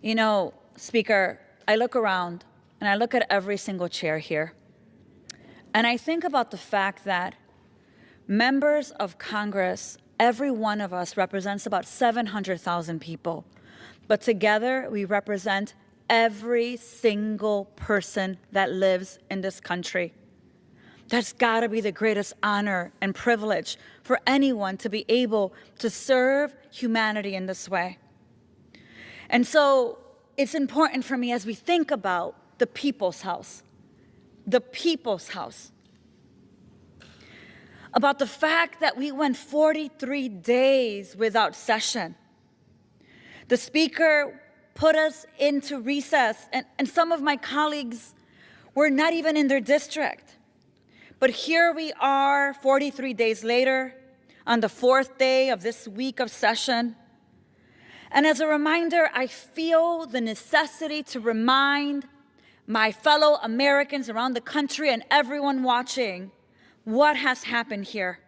You know, Speaker, I look around and I look at every single chair here, and I think about the fact that members of Congress, every one of us represents about 700,000 people, but together we represent every single person that lives in this country. That's got to be the greatest honor and privilege for anyone to be able to serve humanity in this way. And so it's important for me as we think about the people's house, about the fact that we went 43 days without session. The Speaker put us into recess, and some of my colleagues were not even in their district. But here we are 43 days later on the fourth day of this week of session. And as a reminder, I feel the necessity to remind my fellow Americans around the country and everyone watching what has happened here.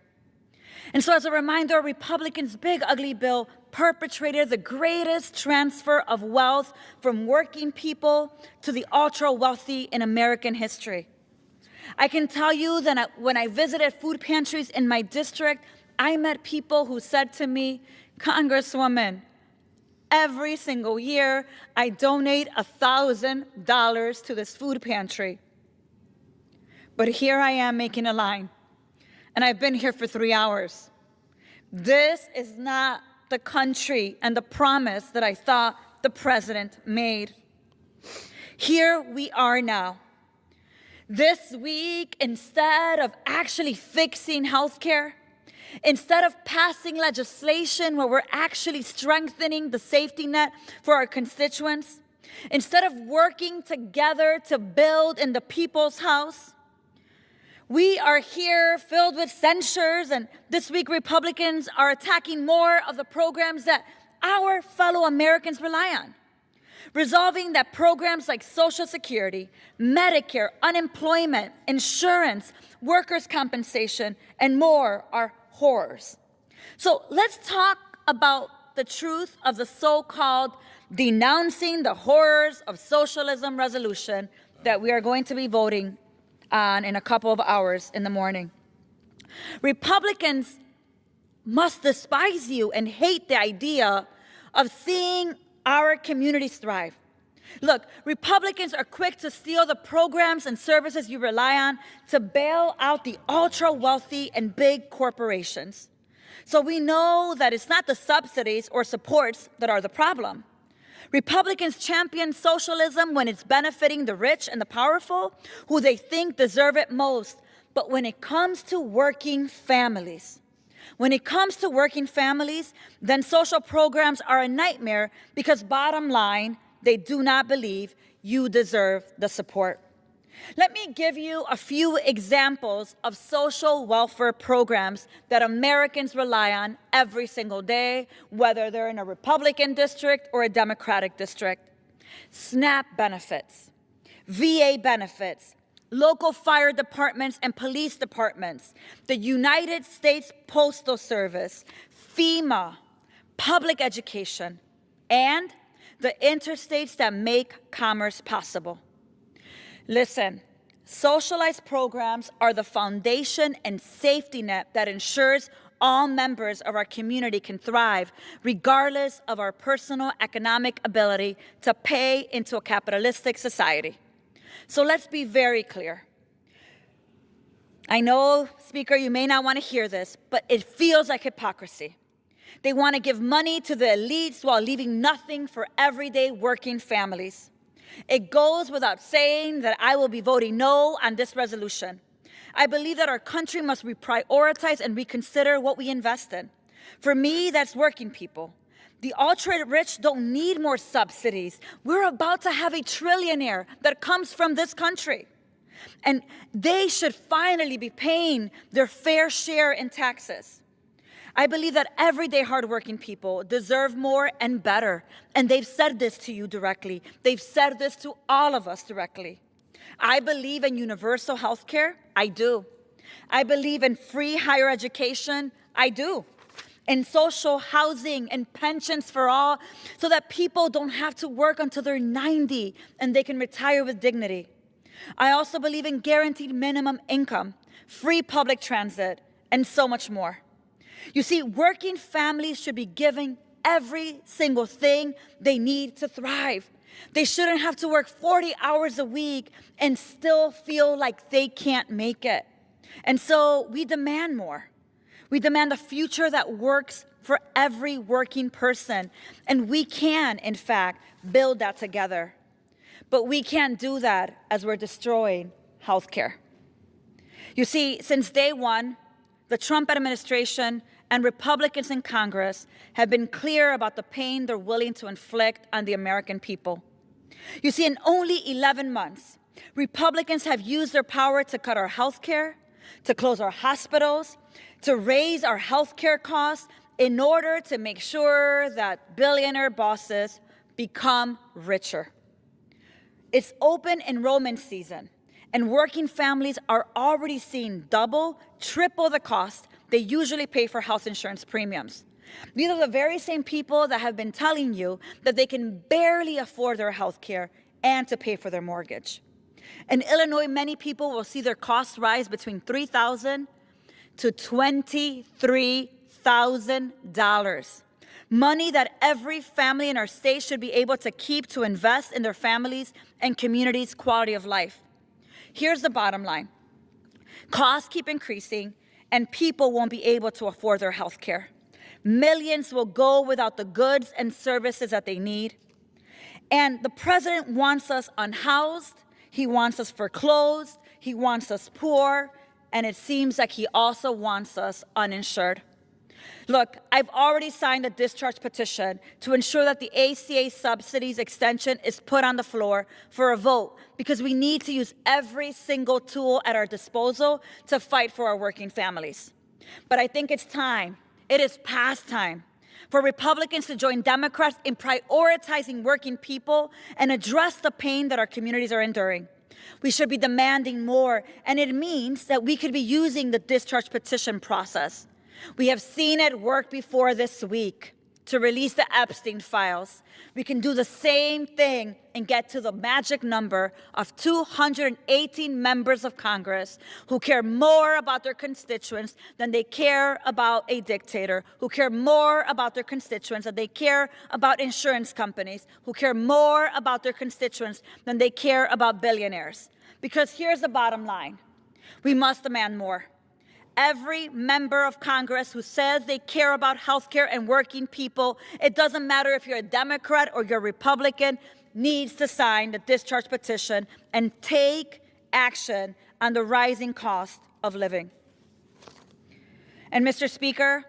And so as a reminder, Republicans' big ugly bill perpetrated the greatest transfer of wealth from working people to the ultra wealthy in American history. I can tell you that when I visited food pantries in my district, I met people who said to me, Congresswoman, every single year I donate $1,000 to this food pantry. But here I am making a line, and I've been here for 3 hours. This is not the country and the promise that I thought the president made. Here we are now. This week, instead of actually fixing healthcare, instead of passing legislation where we're actually strengthening the safety net for our constituents, instead of working together to build in the people's house, we are here filled with censures, and this week Republicans are attacking more of the programs that our fellow Americans rely on, resolving that programs like Social Security, Medicare, unemployment, insurance, workers' compensation, and more are horrors. So let's talk about the truth of the so-called denouncing the horrors of socialism resolution that we are going to be voting on in a couple of hours in the morning. Republicans must despise you and hate the idea of seeing our communities thrive. Look, Republicans are quick to steal the programs and services you rely on to bail out the ultra-wealthy and big corporations. So we know that it's not the subsidies or supports that are the problem. Republicans champion socialism when it's benefiting the rich and the powerful, who they think deserve it most. But when it comes to working families, then social programs are a nightmare because bottom line, they do not believe you deserve the support. Let me give you a few examples of social welfare programs that Americans rely on every single day, whether they're in a Republican district or a Democratic district. SNAP benefits, VA benefits, local fire departments and police departments, the United States Postal Service, FEMA, public education, and the interstates that make commerce possible. Listen, socialized programs are the foundation and safety net that ensures all members of our community can thrive, regardless of our personal economic ability to pay into a capitalistic society. So let's be very clear. I know, Speaker, you may not want to hear this, but it feels like hypocrisy. They want to give money to the elites while leaving nothing for everyday working families. It goes without saying that I will be voting no on this resolution. I believe that our country must reprioritize and reconsider what we invest in. For me, that's working people. The ultra-rich don't need more subsidies. We're about to have a trillionaire that comes from this country. And they should finally be paying their fair share in taxes. I believe that everyday hardworking people deserve more and better. And they've said this to you directly. They've said this to all of us directly. I believe in universal health care. I do. I believe in free higher education. I do. in social housing and pensions for all, so that people don't have to work until they're 90 and they can retire with dignity. I also believe in guaranteed minimum income, free public transit, and so much more. You see, working families should be given every single thing they need to thrive. They shouldn't have to work 40 hours a week and still feel like they can't make it. And so we demand more. We demand a future that works for every working person. And we can, in fact, build that together. But we can't do that as we're destroying healthcare. You see, since day one, the Trump administration and Republicans in Congress have been clear about the pain they're willing to inflict on the American people. You see, in only 11 months, Republicans have used their power to cut our health care, to close our hospitals, to raise our health care costs in order to make sure that billionaire bosses become richer. It's open enrollment season, and working families are already seeing double, triple the cost they usually pay for health insurance premiums. These are the very same people that have been telling you that they can barely afford their health care and to pay for their mortgage. In Illinois, many people will see their costs rise between $3,000 to $23,000. Money that every family in our state should be able to keep to invest in their families and communities' quality of life. Here's the bottom line. Costs keep increasing, and people won't be able to afford their health care. Millions will go without the goods and services that they need. And the president wants us unhoused, he wants us foreclosed, he wants us poor, and it seems like he also wants us uninsured. Look, I've already signed a discharge petition to ensure that the ACA subsidies extension is put on the floor for a vote, because we need to use every single tool at our disposal to fight for our working families. But I think it's time, it is past time, for Republicans to join Democrats in prioritizing working people and address the pain that our communities are enduring. We should be demanding more, and it means that we could be using the discharge petition process. We have seen it work before this week to release the Epstein files. We can do the same thing and get to the magic number of 218 members of Congress who care more about their constituents than they care about a dictator, who care more about their constituents than they care about insurance companies, who care more about their constituents than they care about billionaires. Because here's the bottom line. We must demand more. Every member of Congress who says they care about healthcare and working people, it doesn't matter if you're a Democrat or you're a Republican, needs to sign the discharge petition and take action on the rising cost of living. And Mr. Speaker,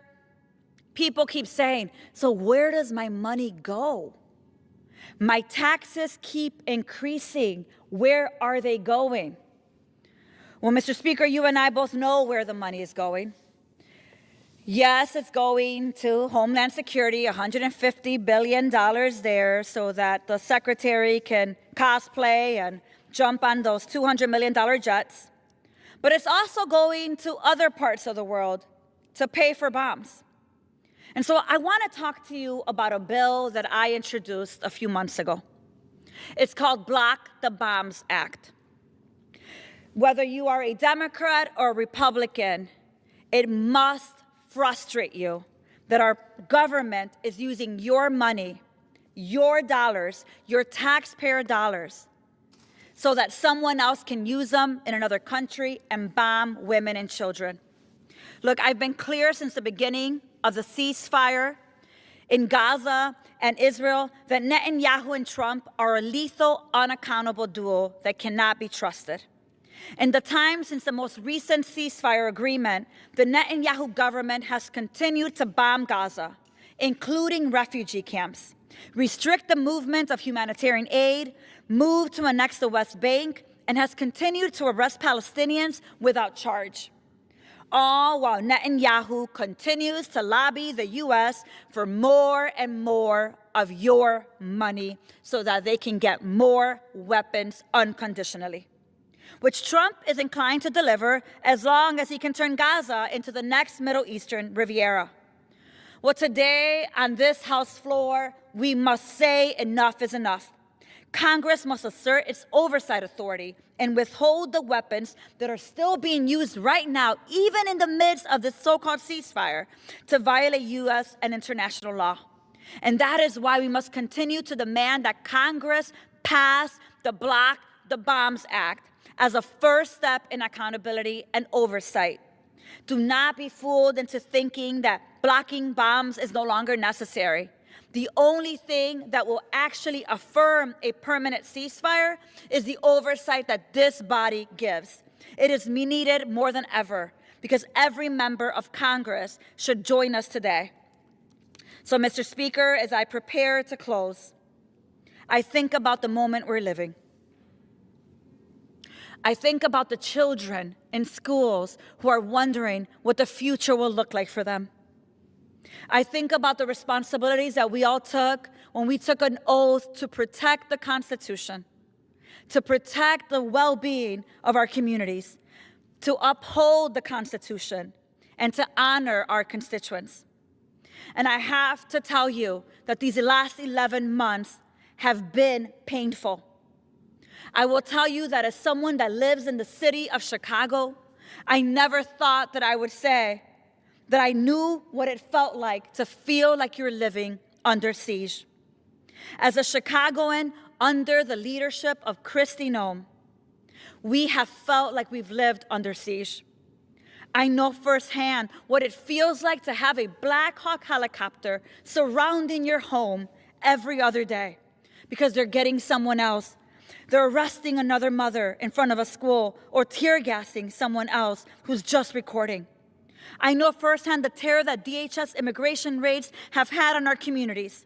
people keep saying, so where does my money go? My taxes keep increasing. Where are they going? Well, Mr. Speaker, you and I both know where the money is going. Yes, it's going to Homeland Security, $150 billion there so that the secretary can cosplay and jump on those $200 million jets. But it's also going to other parts of the world to pay for bombs. And so I want to talk to you about a bill that I introduced a few months ago. It's called Block the Bombs Act. Whether you are a Democrat or a Republican, it must frustrate you that our government is using your money, your dollars, your taxpayer dollars, so that someone else can use them in another country and bomb women and children. Look, I've been clear since the beginning of the ceasefire in Gaza and Israel that Netanyahu and Trump are a lethal, unaccountable duo that cannot be trusted. In the time since the most recent ceasefire agreement, the Netanyahu government has continued to bomb Gaza, including refugee camps, restrict the movement of humanitarian aid, move to annex the West Bank, and has continued to arrest Palestinians without charge. All while Netanyahu continues to lobby the U.S. for more and more of your money so that they can get more weapons unconditionally, which Trump is inclined to deliver as long as he can turn Gaza into the next Middle Eastern Riviera. Well, today on this House floor, we must say enough is enough. Congress must assert its oversight authority and withhold the weapons that are still being used right now, even in the midst of this so-called ceasefire, to violate U.S. and international law. And that is why we must continue to demand that Congress pass the Block the Bombs Act as a first step in accountability and oversight. Do not be fooled into thinking that blocking bombs is no longer necessary. The only thing that will actually affirm a permanent ceasefire is the oversight that this body gives. It is needed more than ever because every member of Congress should join us today. So, Mr. Speaker, as I prepare to close, I think about the moment we're living. I think about the children in schools who are wondering what the future will look like for them. I think about the responsibilities that we all took when we took an oath to protect the Constitution, to protect the well-being of our communities, to uphold the Constitution, and to honor our constituents. And I have to tell you that these last 11 months have been painful. I will tell you that as someone that lives in the city of Chicago, I never thought that I would say that I knew what it felt like to feel like you're living under siege. As a Chicagoan under the leadership of Kristi Noem, we have felt like we've lived under siege. I know firsthand what it feels like to have a Black Hawk helicopter surrounding your home every other day because they're getting someone else. They're arresting another mother in front of a school or tear gassing someone else who's just recording. I know firsthand the terror that DHS immigration raids have had on our communities.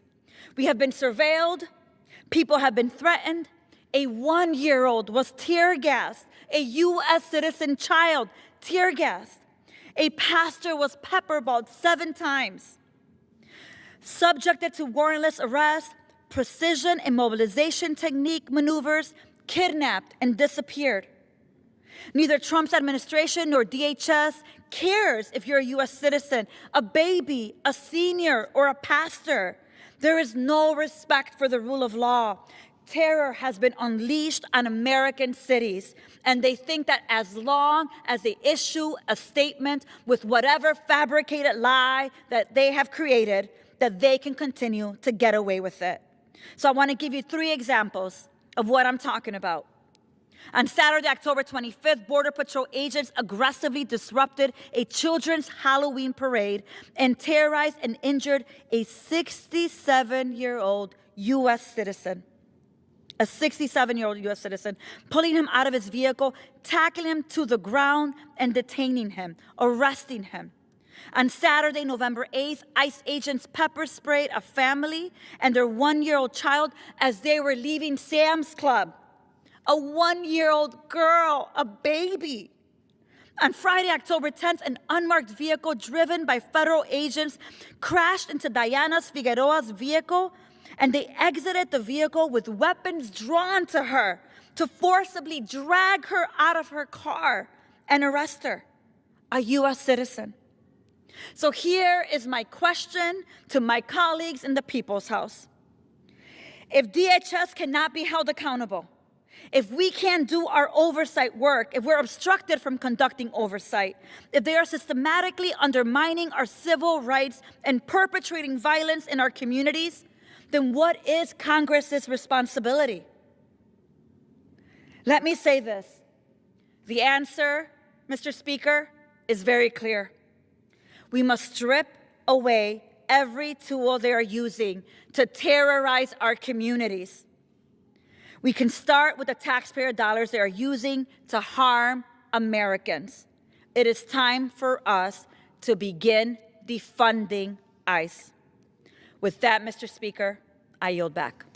We have been surveilled, people have been threatened, a 1-year-old was tear gassed, a U.S. citizen child tear gassed, a pastor was pepperballed 7 times, subjected to warrantless arrest, precision immobilization technique maneuvers, kidnapped and disappeared. Neither Trump's administration nor DHS cares if you're a U.S. citizen, a baby, a senior, or a pastor. There is no respect for the rule of law. Terror has been unleashed on American cities, and they think that as long as they issue a statement with whatever fabricated lie that they have created, that they can continue to get away with it. So I want to give you 3 examples of what I'm talking about. On Saturday, October 25th, Border Patrol agents aggressively disrupted a children's Halloween parade and terrorized and injured a 67-year-old U.S. citizen. A 67-year-old U.S. citizen, pulling him out of his vehicle, tackling him to the ground, and detaining him, arresting him. On Saturday, November 8th, ICE agents pepper sprayed a family and their 1-year-old child as they were leaving Sam's Club. A 1-year-old girl, a baby. On Friday, October 10th, an unmarked vehicle driven by federal agents crashed into Diana Figueroa's vehicle, and they exited the vehicle with weapons drawn to her to forcibly drag her out of her car and arrest her, a U.S. citizen. So here is my question to my colleagues in the People's House. If DHS cannot be held accountable, if we can't do our oversight work, if we're obstructed from conducting oversight, if they are systematically undermining our civil rights and perpetrating violence in our communities, then what is Congress's responsibility? Let me say this. The answer, Mr. Speaker, is very clear. We must strip away every tool they are using to terrorize our communities. We can start with the taxpayer dollars they are using to harm Americans. It is time for us to begin defunding ICE. With that, Mr. Speaker, I yield back.